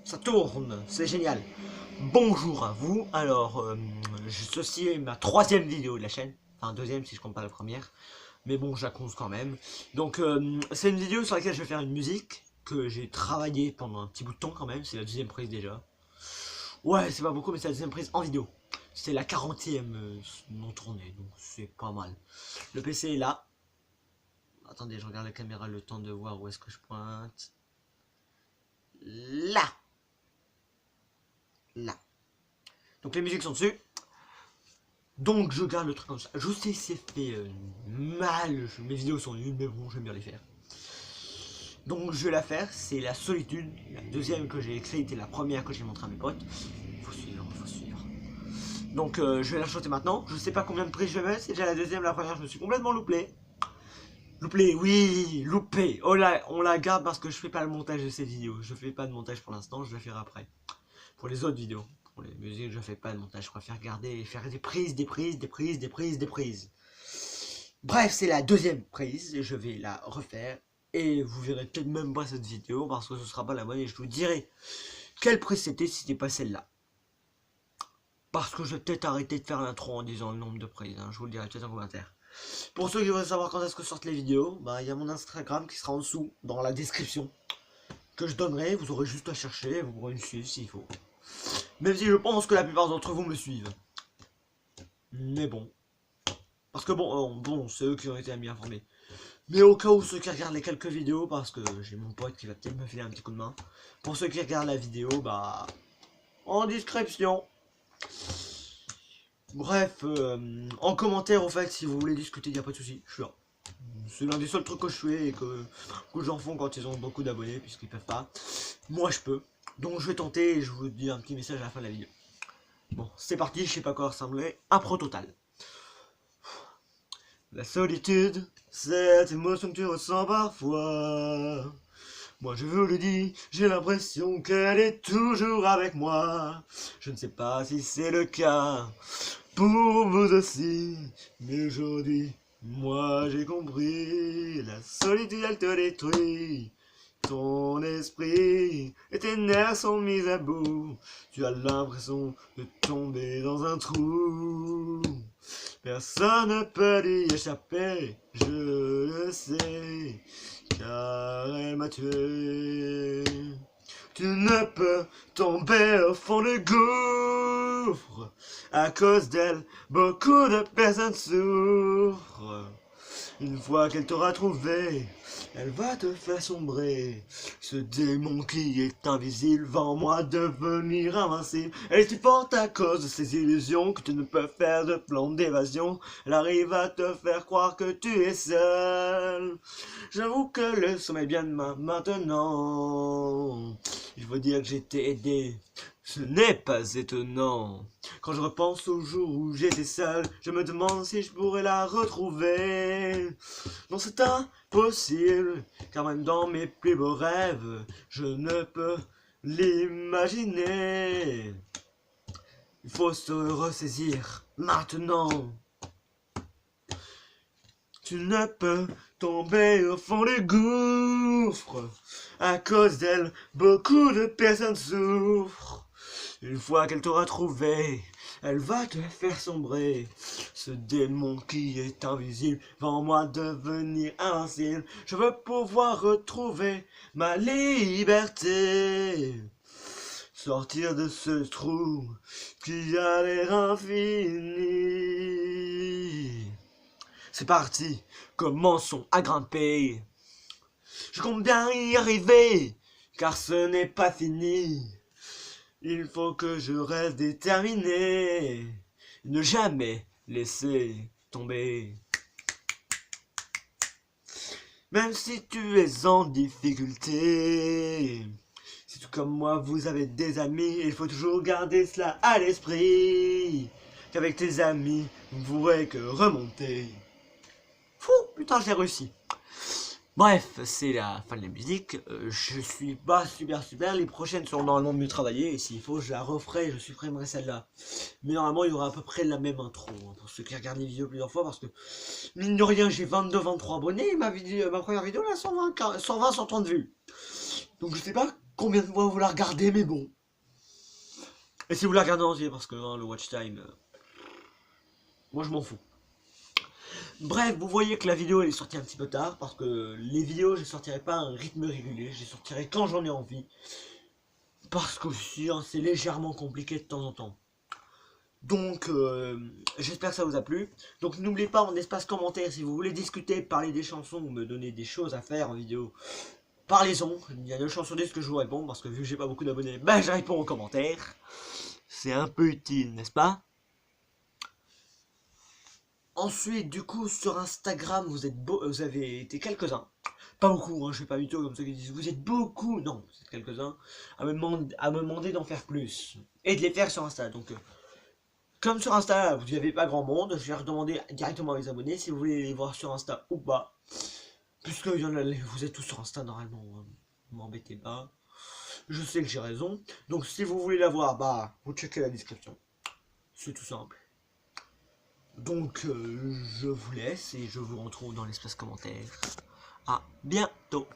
ça tourne, c'est génial. Bonjour à vous, alors ceci est ma troisième vidéo de la chaîne, enfin deuxième si je compte pas la première, mais bon je la compte quand même. Donc c'est une vidéo sur laquelle je vais faire une musique que j'ai travaillé pendant un petit bout de temps quand même, c'est la deuxième prise déjà. Ouais c'est pas beaucoup mais c'est la deuxième prise en vidéo. C'est la 40e non tournée, donc c'est pas mal. Le PC est là. Attendez, je regarde la caméra le temps de voir où est-ce que je pointe. Là. Là. Donc les musiques sont dessus. Donc je garde le truc comme ça. Je sais c'est fait mal. Mes vidéos sont nulles mais bon j'aime bien les faire. Donc je vais la faire. C'est la solitude. La deuxième que j'ai écrite et la première que j'ai montré à mes potes. Faut suivre, faut suivre. Donc je vais la chanter maintenant. Je sais pas combien de prises je vais mettre. C'est déjà la deuxième. La première je me suis complètement loupé. Loupé, oui, loupé. Oh là, on la garde parce que je fais pas le montage de cette vidéo. Je fais pas de montage pour l'instant. Je le ferai après. Pour les autres vidéos. Pour les musiques, je fais pas de montage, je préfère garder et faire des prises. Bref, c'est la deuxième prise et je vais la refaire. Et vous verrez peut-être même pas cette vidéo parce que ce sera pas la bonne et je vous dirai quelle prise c'était si c'était pas celle-là. Parce que je vais peut-être arrêter de faire l'intro en disant le nombre de prises, hein. Je vous le dirai peut-être en commentaire. Pour ceux qui veulent savoir quand est-ce que sortent les vidéos, bah il y a mon Instagram qui sera en dessous dans la description. Que je donnerai, vous aurez juste à chercher, vous pourrez me suivre s'il faut. Même si je pense que la plupart d'entre vous me suivent. Mais bon. Parce que bon, c'est eux qui ont été bien informés. Mais au cas où ceux qui regardent les quelques vidéos, parce que j'ai mon pote qui va peut-être me filer un petit coup de main. Pour ceux qui regardent la vidéo, bah... en description. Bref, en commentaire au fait, si vous voulez discuter, il n'y a pas de souci, je suis là. C'est l'un des seuls trucs que je fais et que les gens font quand ils ont beaucoup d'abonnés, puisqu'ils peuvent pas. Moi je peux. Donc je vais tenter et je vous dis un petit message à la fin de la vidéo. Bon, c'est parti, je sais pas quoi ressembler. Impro total. La solitude, cette émotion que tu ressens parfois. Moi je vous le dis, j'ai l'impression qu'elle est toujours avec moi. Je ne sais pas si c'est le cas pour vous aussi, mais aujourd'hui, moi j'ai compris. La solitude elle te détruit. Ton esprit et tes nerfs sont mis à bout. Tu as l'impression de tomber dans un trou. Personne ne peut y échapper, je le sais, car elle m'a tué. Tu ne peux tomber au fond du gouffre. À cause d'elle, beaucoup de personnes souffrent. Une fois qu'elle t'aura trouvé, elle va te faire sombrer. Ce démon qui est invisible va en moi devenir invincible. Elle est si forte à cause de ses illusions que tu ne peux faire de plan d'évasion. Elle arrive à te faire croire que tu es seul. J'avoue que le sommeil est bien demain maintenant. Il faut dire que j'ai été aidé. Ce n'est pas étonnant. Quand je repense au jour où j'étais seul, je me demande si je pourrais la retrouver. Non, c'est impossible, car même dans mes plus beaux rêves, je ne peux l'imaginer. Il faut se ressaisir maintenant. Tu ne peux tomber au fond du gouffre. À cause d'elle, beaucoup de personnes souffrent. Une fois qu'elle t'aura trouvé, elle va te faire sombrer. Ce démon qui est invisible va en moi devenir invincible. Je veux pouvoir retrouver ma liberté. Sortir de ce trou qui a l'air infini. C'est parti, commençons à grimper. Je compte bien y arriver, car ce n'est pas fini. Il faut que je reste déterminé, ne jamais laisser tomber. Même si tu es en difficulté, si tout comme moi vous avez des amis, il faut toujours garder cela à l'esprit, qu'avec tes amis vous ne pourrez que remonter. Fou, putain j'ai réussi. Bref, c'est la fin de la musique. Je suis pas super. Les prochaines seront normalement mieux travaillées. Et s'il faut, je la referai, je supprimerai celle-là. Mais normalement, il y aura à peu près la même intro. Hein, pour ceux qui regardent les vidéos plusieurs fois. Parce que, mine de rien, j'ai 22-23 abonnés. Et ma première vidéo, là, 120, 130 vues. Donc je sais pas combien de fois vous la regardez, mais bon. Et si vous la regardez en entier, parce que hein, le watch time, moi je m'en fous. Bref, vous voyez que la vidéo elle est sortie un petit peu tard, parce que les vidéos je ne sortirai pas à un rythme régulier, je les sortirai quand j'en ai envie. Parce que hein, c'est légèrement compliqué de temps en temps. Donc, j'espère que ça vous a plu. Donc, n'oubliez pas en espace commentaire, si vous voulez discuter, parler des chansons ou me donner des choses à faire en vidéo, parlez-en. Il y a 2 chansons que je vous réponds, parce que vu que j'ai pas beaucoup d'abonnés, ben je réponds aux commentaires. C'est un peu utile, n'est-ce pas? Ensuite, du coup, sur Instagram, vous avez été quelques-uns. Pas beaucoup, hein, je fais pas du tout comme ceux qui disent vous êtes beaucoup. Non, vous êtes quelques-uns à me demander d'en faire plus. Et de les faire sur Insta. Donc, comme sur Insta, vous n'avez pas grand monde, je vais redemander directement à mes abonnés si vous voulez les voir sur Insta ou pas. Puisque vous êtes tous sur Insta normalement, hein. Ne m'embêtez pas. Je sais que j'ai raison. Donc si vous voulez la voir, bah, vous checkez la description. C'est tout simple. Donc je vous laisse et je vous retrouve dans l'espace commentaire. À bientôt.